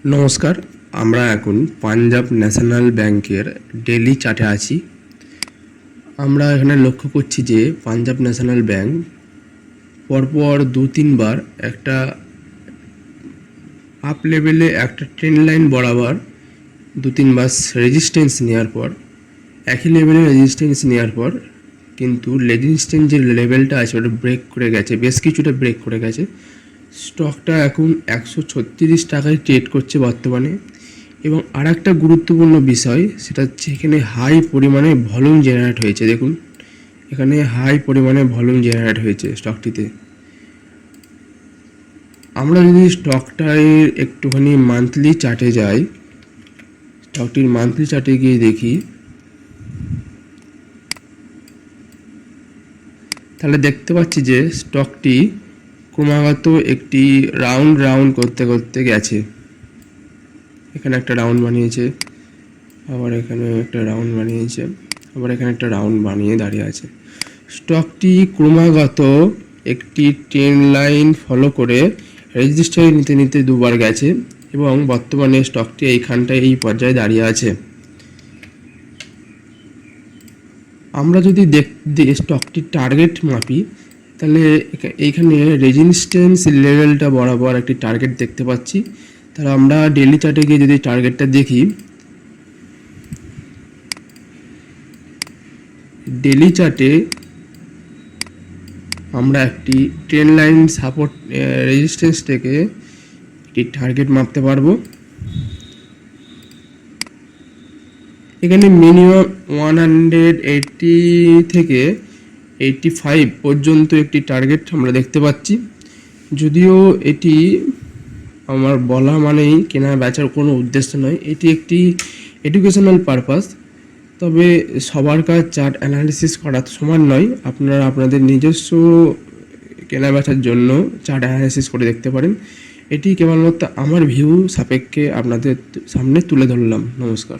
নমস্কার, আমরা এখন পাঞ্জাব ন্যাশনাল ব্যাংকের ডেইলি চার্টে আছি। আমরা এখানে লক্ষ্য করছি যে পাঞ্জাব ন্যাশনাল ব্যাংক পরপর 2-3 বার একটা আপ লেভেলে একটা ট্রেন্ড লাইন বরাবর 2-3 বার রেজিস্ট্যান্স নেওয়ার পর, একই লেভেলে রেজিস্ট্যান্স নেওয়ার পর কিন্তু রেজিস্ট্যান্স যে লেভেলটা আছে ওটা ব্রেক করে গেছে, বেশ কিছুটা ব্রেক করে গেছে। স্টকটা এখন 136 টাকায় ট্রেড করছে বর্তমানে। এবং আর একটা গুরুত্বপূর্ণ বিষয়, সেটা হচ্ছে এখানে হাই পরিমাণে ভলিউম জেনারেট হয়েছে। দেখুন, এখানে হাই পরিমাণে ভলিউম জেনারেট হয়েছে স্টকটিতে। আমরা যদি স্টকটার একটুখানি মান্থলি চার্টে যাই, স্টকটির মান্থলি চার্টে গিয়ে দেখি, তাহলে দেখতে পাচ্ছি যে স্টকটি ক্রমাগত একটি রাউন্ড করতে করতে গেছে। এখানে একটা রাউন্ড বানিয়েছে, আবার এখানে একটা রাউন্ড বানিয়েছে, আবার এখানে একটা রাউন্ড বানিয়ে দাঁড়িয়ে আছে। স্টকটি ক্রমাগত একটি ট্রেন্ড লাইন ফলো করে রেজিস্ট্যান্স নিতে নিতে 2বার গেছে এবং বর্তমানে স্টকটি এইখানটায় এই পর্যায়ে দাঁড়িয়ে আছে। আমরা যদি স্টকটির টার্গেট মাপি, তাহলে এইখানে রেজিস্ট্যান্স লেভেলটা বরাবর একটি টার্গেট দেখতে পাচ্ছি। তাহলে আমরা ডেইলি চার্টে গিয়ে যদি টার্গেটটা দেখি, ডেইলি চার্টে আমরা একটি ট্রেন্ড লাইন সাপোর্ট রেজিস্ট্যান্স থেকে একটি টার্গেট মাপতে পারবো। এখানে মিনিমাম 180 থেকে 85 পর্যন্ত একটি টার্গেট আমরা দেখতে পাচ্ছি। যদিও এটি আমার বলা মানেই কেনা বেচার কোনো উদ্দেশ্য নয়, এটি একটি এডুকেশনাল পারপাস। তবে সবার কাজ চার্ট অ্যানালিসিস করা সমান নয়। আপনারা আপনাদের নিজস্ব কেনা বেচার জন্য চার্ট অ্যানালিসিস করে দেখতে পারেন। এটি কেবলমাত্র আমার ভিউ সাপেক্ষে আপনাদের সামনে তুলে ধরলাম। নমস্কার।